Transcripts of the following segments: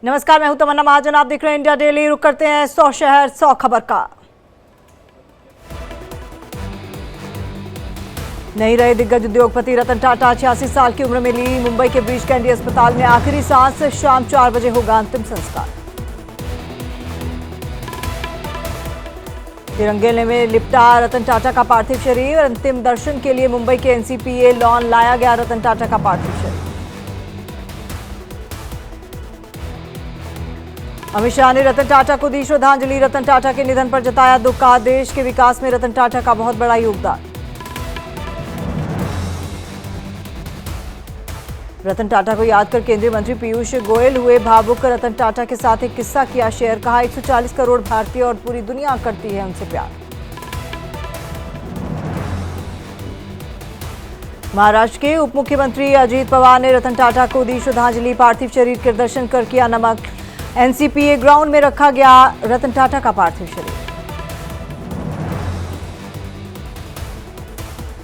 नमस्कार, मैं हूं तमन्ना महाजन। आप देख रहे हैं इंडिया डेली। रुक करते हैं 100 शहर 100 खबर का। नहीं रहे दिग्गज उद्योगपति रतन टाटा। 86 साल की उम्र में ली मुंबई के ब्रीच कैंडी अस्पताल में आखिरी सांस। शाम 4 बजे होगा अंतिम संस्कार। तिरंगे में लिपटा रतन टाटा का पार्थिव शरीर। अंतिम दर्शन के लिए मुंबई के एनसीपीए लॉन लाया गया रतन टाटा का पार्थिव शरीर। अमित शाह ने रतन टाटा को दी श्रद्धांजलि। रतन टाटा के निधन पर जताया दुख। कहा देश के विकास में रतन टाटा का बहुत बड़ा योगदान। रतन टाटा को याद कर केंद्रीय मंत्री पीयूष गोयल हुए भावुक। रतन टाटा के साथ एक किस्सा किया शेयर। कहा 140 करोड़ भारतीय और पूरी दुनिया करती है उनसे प्यार। महाराष्ट्र के उप मुख्यमंत्री अजीत पवार ने रतन टाटा को दी श्रद्धांजलि। पार्थिव शरीर के दर्शन कर किया नमक। एनसीपीए ग्राउंड में रखा गया रतन टाटा का पार्थिव शरीर।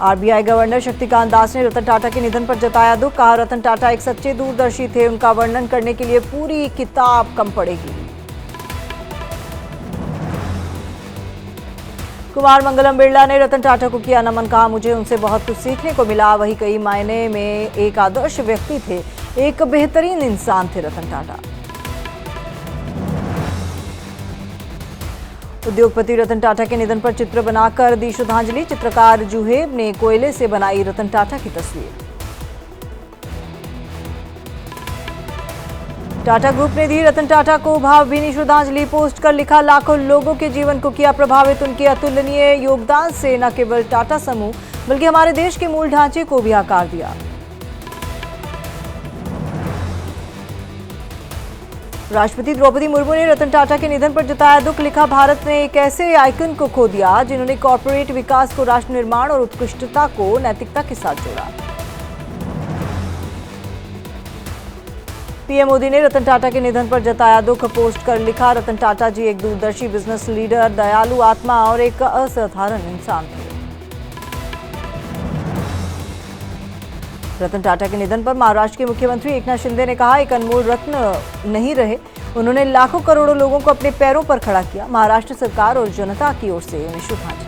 आरबीआई गवर्नर शक्तिकांत दास ने रतन टाटा के निधन पर जताया दुख। कहा रतन टाटा एक सच्चे दूरदर्शी थे। उनका वर्णन करने के लिए पूरी किताब कम पड़ेगी। कुमार मंगलम बिरला ने रतन टाटा को किया नमन। कहा मुझे उनसे बहुत कुछ सीखने को मिला। वही कई मायने में एक आदर्श व्यक्ति थे, एक बेहतरीन इंसान थे रतन टाटा। उद्योगपति रतन टाटा के निधन पर चित्र बनाकर दी श्रद्धांजलि। चित्रकार जुहेब ने कोयले से बनाई रतन टाटा की तस्वीर। टाटा ग्रुप ने दी रतन टाटा को भावभीनी श्रद्धांजलि। पोस्ट कर लिखा लाखों लोगों के जीवन को किया प्रभावित। उनके अतुलनीय योगदान से न केवल टाटा समूह बल्कि हमारे देश के मूल ढांचे को भी आकार दिया। राष्ट्रपति द्रौपदी मुर्मू ने रतन टाटा के निधन पर जताया दुख। लिखा भारत ने एक ऐसे आइकन को खो दिया जिन्होंने कॉर्पोरेट विकास को राष्ट्र निर्माण और उत्कृष्टता को नैतिकता के साथ जोड़ा। पीएम मोदी ने रतन टाटा के निधन पर जताया दुख। पोस्ट कर लिखा रतन टाटा जी एक दूरदर्शी बिजनेस लीडर, दयालु आत्मा और एक असाधारण इंसान थे। रतन टाटा के निधन पर महाराष्ट्र के मुख्यमंत्री एकनाथ शिंदे ने कहा एक अनमोल रत्न नहीं रहे। उन्होंने लाखों करोड़ों लोगों को अपने पैरों पर खड़ा किया। महाराष्ट्र सरकार और जनता की ओर से उन्हें श्रद्धांजलि।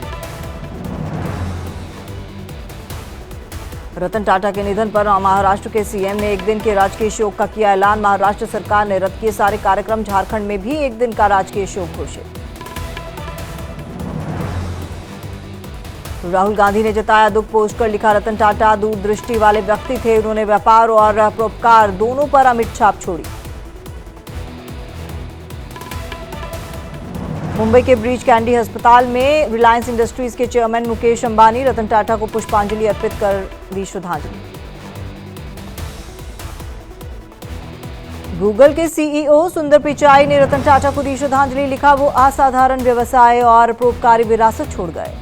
रतन टाटा के निधन पर महाराष्ट्र के सीएम ने एक दिन के राजकीय शोक का किया ऐलान। महाराष्ट्र सरकार ने रद्द किए सारे कार्यक्रम। झारखंड में भी एक दिन का राजकीय शोक घोषित। राहुल गांधी ने जताया दुख। पोस्ट कर लिखा रतन टाटा दूरदृष्टि वाले व्यक्ति थे। उन्होंने व्यापार और परोपकार दोनों पर अमिट छाप छोड़ी। मुंबई के ब्रीच कैंडी अस्पताल में रिलायंस इंडस्ट्रीज के चेयरमैन मुकेश अंबानी रतन टाटा को पुष्पांजलि अर्पित कर दी श्रद्धांजलि। गूगल के सीईओ सुंदर पिचाई ने रतन टाटा को दी श्रद्धांजलि। लिखा वो असाधारण व्यवसाय और परोपकारी विरासत छोड़ गए।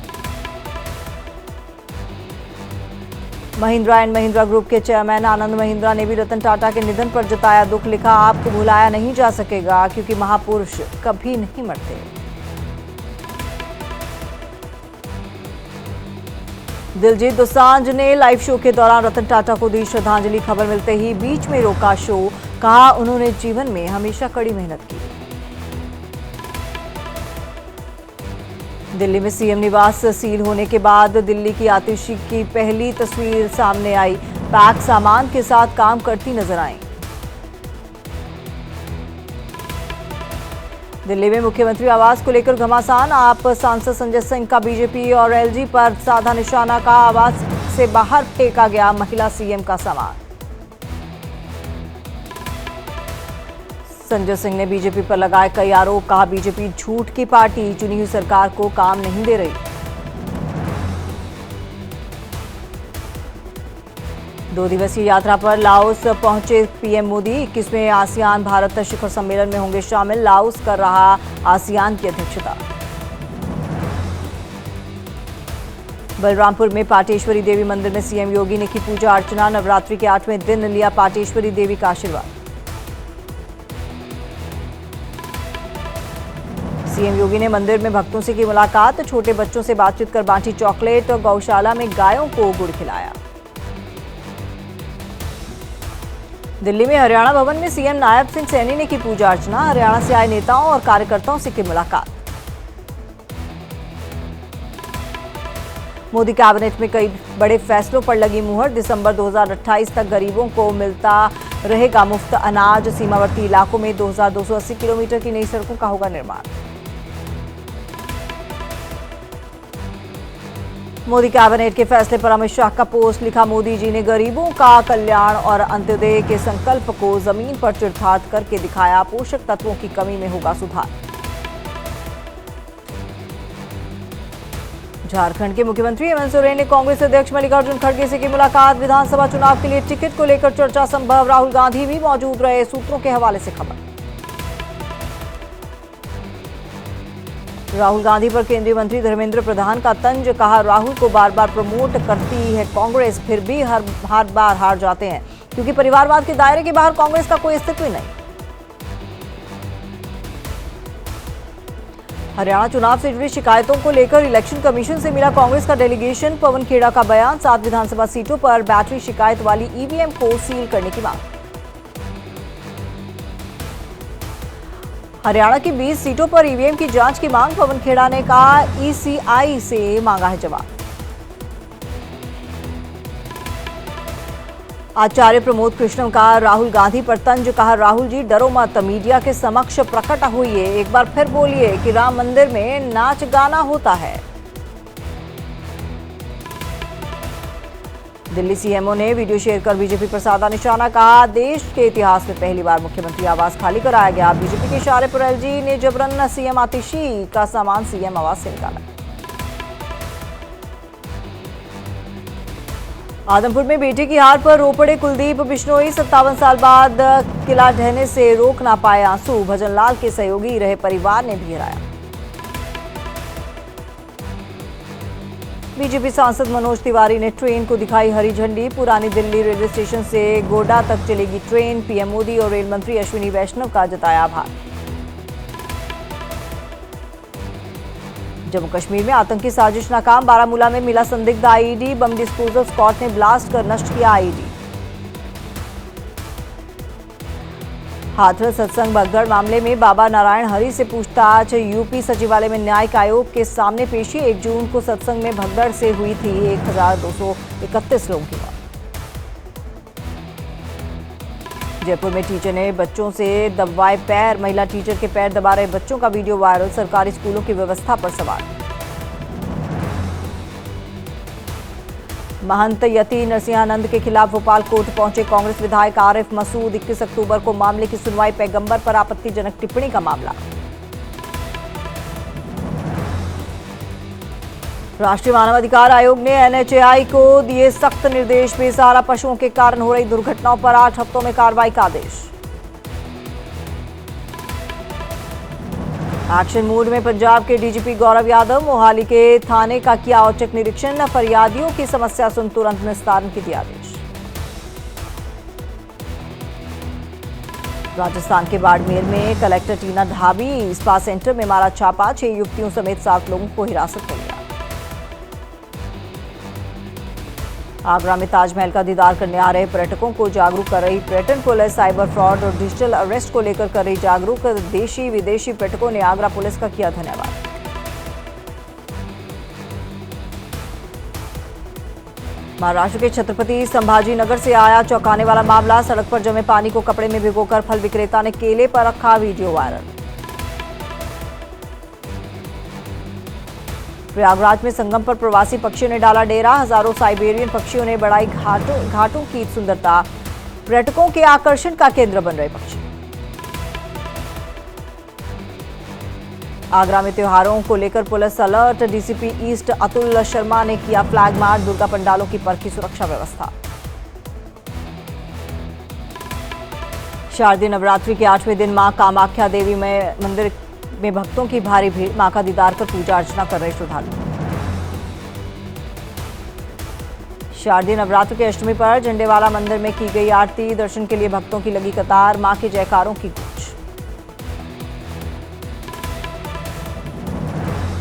महिंद्रा एंड महिंद्रा ग्रुप के चेयरमैन आनंद महिंद्रा ने भी रतन टाटा के निधन पर जताया दुख। लिखा आपको भुलाया नहीं जा सकेगा क्योंकि महापुरुष कभी नहीं मरते। दिलजीत दोसांझ ने लाइव शो के दौरान रतन टाटा को दी श्रद्धांजलि। खबर मिलते ही बीच में रोका शो। कहा उन्होंने जीवन में हमेशा कड़ी मेहनत की। दिल्ली में सीएम निवास सील होने के बाद दिल्ली की आतिशी की पहली तस्वीर सामने आई। पैक सामान के साथ काम करती नजर आईं। दिल्ली में मुख्यमंत्री आवास को लेकर घमासान। आप सांसद संजय सिंह का बीजेपी और एलजी पर साधा निशाना। का आवास से बाहर फेंका गया महिला सीएम का सामान। संजय सिंह ने बीजेपी पर लगाए कई आरोप। कहा बीजेपी झूठ की पार्टी चुनी हुई सरकार को काम नहीं दे रही। 2 दिवसीय यात्रा पर लाओस पहुंचे पीएम मोदी। 21वें आसियान भारत शिखर सम्मेलन में होंगे शामिल। लाओस कर रहा आसियान की अध्यक्षता। बलरामपुर में पाटेश्वरी देवी मंदिर में सीएम योगी ने की पूजा अर्चना। नवरात्रि के 8वें दिन लिया पाटेश्वरी देवी का आशीर्वाद। सीएम योगी ने मंदिर में भक्तों से की मुलाकात। छोटे बच्चों से बातचीत कर बांटी चॉकलेट। गौशाला में गायों को गुड़ खिलाया। दिल्ली में हरियाणा भवन में सीएम नायब सिंह सैनी ने की पूजा अर्चना। हरियाणा से आए नेताओं और कार्यकर्ताओं से की मुलाकात। मोदी कैबिनेट में कई बड़े फैसलों पर लगी मुहर। दिसंबर 2028 तक गरीबों को मिलता रहेगा मुफ्त अनाज। सीमावर्ती इलाकों में 2280 किलोमीटर की नई सड़कों का होगा निर्माण। मोदी कैबिनेट के फैसले पर अमित शाह का पोस्ट। लिखा, मोदी जी ने गरीबों का कल्याण और अंत्योदय के संकल्प को जमीन पर चिरधात करके दिखाया। पोषक तत्वों की कमी में होगा सुधार। झारखंड के मुख्यमंत्री हेमंत सोरेन ने कांग्रेस अध्यक्ष मल्लिकार्जुन खड़गे से की मुलाकात। विधानसभा चुनाव के लिए टिकट को लेकर चर्चा संभव। राहुल गांधी भी मौजूद रहे, सूत्रों के हवाले से खबर। राहुल गांधी पर केंद्रीय मंत्री धर्मेंद्र प्रधान का तंज। कहा, राहुल को बार बार प्रमोट करती है कांग्रेस, फिर भी हर बार हार जाते हैं क्योंकि परिवारवाद के दायरे के बाहर कांग्रेस का कोई अस्तित्व ही नहीं। हरियाणा चुनाव से जुड़ी शिकायतों को लेकर इलेक्शन कमीशन से मिला कांग्रेस का डेलीगेशन। पवन खेड़ा का बयान। 7 विधानसभा सीटों पर बैटरी शिकायत वाली ईवीएम को सील करने की मांग। हरियाणा की 20 सीटों पर ईवीएम की जांच की मांग। पवन खेड़ा ने कहा, ईसीआई से मांगा है जवाब। आचार्य प्रमोद कृष्णम का राहुल गांधी पर तंज। कहा, राहुल जी डरो मत, मीडिया के समक्ष प्रकट हुई, एक बार फिर बोलिए कि राम मंदिर में नाच गाना होता है। दिल्ली सीएमओ ने वीडियो शेयर कर बीजेपी पर साधा निशाना। कहा, देश के इतिहास में पहली बार मुख्यमंत्री आवास खाली कराया गया। बीजेपी के इशारे पर एलजी ने जबरन सीएम आतिशी का सामान सीएम आवास से निकाला। आदमपुर में बेटे की हार पर रो पड़े कुलदीप बिश्नोई। 57 साल बाद किला ढहने से रोक ना पाए आंसू। भजन लाल के सहयोगी रहे परिवार ने भी हराया। बीजेपी सांसद मनोज तिवारी ने ट्रेन को दिखाई हरी झंडी। पुरानी दिल्ली रेलवे स्टेशन से गोड्डा तक चलेगी ट्रेन। पीएम मोदी और रेल मंत्री अश्विनी वैष्णव का जताया आभार। जम्मू कश्मीर में आतंकी साजिश नाकाम। बारामूला में मिला संदिग्ध आईईडी। बम डिस्पोजल स्क्वाड ने ब्लास्ट कर नष्ट किया आईईडी। हाथरस सत्संग भगदड़ मामले में बाबा नारायण हरि से पूछताछ। यूपी सचिवालय में न्यायिक आयोग के सामने पेशी। 1 जून को सत्संग में भगदड़ से हुई थी 1231 लोगों की मौत। जयपुर में टीचर ने बच्चों से दबाए पैर। महिला टीचर के पैर दबा रहे बच्चों का वीडियो वायरल। सरकारी स्कूलों की व्यवस्था पर सवाल। महंत यति नरसिंहानंद के खिलाफ भोपाल कोर्ट पहुंचे कांग्रेस विधायक आरिफ मसूद। 21 अक्टूबर को मामले की सुनवाई। पैगंबर पर आपत्तिजनक टिप्पणी का मामला। राष्ट्रीय मानवाधिकार आयोग ने एनएचएआई को दिए सख्त निर्देश। बेसहारा पशुओं के कारण हो रही दुर्घटनाओं पर 8 हफ्तों में कार्रवाई का आदेश। एक्शन मूड में पंजाब के डीजीपी गौरव यादव। मोहाली के थाने का किया औचक निरीक्षण। फरियादियों की समस्या सुन तुरंत निस्तारण के दिए आदेश। राजस्थान के बाड़मेर में कलेक्टर टीना ढाबी स्पा सेंटर में मारा छापा। 6 युवतियों समेत 7 लोगों को हिरासत में लिया। आगरा में ताजमहल का दीदार करने आ रहे पर्यटकों को जागरूक कर रही पर्यटन पुलिस। साइबर फ्रॉड और डिजिटल अरेस्ट को लेकर कर रही जागरूक। देशी विदेशी पर्यटकों ने आगरा पुलिस का किया धन्यवाद। महाराष्ट्र के छत्रपति संभाजी नगर से आया चौंकाने वाला मामला। सड़क पर जमे पानी को कपड़े में भिगोकर फल विक्रेता ने केले पर रखा, वीडियो वायरल। प्रयागराज में संगम पर प्रवासी पक्षियों ने डाला डेरा। हजारों साइबेरियन पक्षियों ने बढ़ाई घाटों की सुंदरता। पर्यटकों के आकर्षण का केंद्र बन रहे पक्षी। आगरा में त्योहारों को लेकर police alert. DCP east Atul Sharma ने किया फ्लैग मार्च। दुर्गा पंडालों की परखी सुरक्षा व्यवस्था। शारदीय नवरात्रि के 8वें दिन मां कामाख्या देवी में मंदिर में भक्तों की भारी भीड़। मां का दीदार कर पूजा अर्चना कर रहे श्रद्धालु। शारदीय नवरात्र के अष्टमी पर झंडेवाला मंदिर में की गई आरती। दर्शन के लिए भक्तों की लगी कतार। मां के जयकारों की गूंज।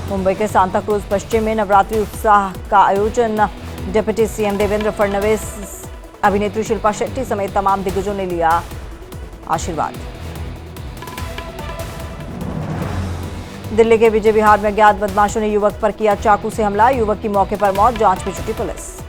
मुंबई के सांता क्रूज पश्चिम में नवरात्रि उत्साह का आयोजन। डिप्टी सीएम देवेंद्र फडणवीस अभिनेत्री शिल्पा शेट्टी समेत तमाम दिग्गजों ने लिया आशीर्वाद। दिल्ली के विजय विहार में अज्ञात बदमाशों ने युवक पर किया चाकू से हमला, युवक की मौके पर मौत, जांच में जुटी पुलिस।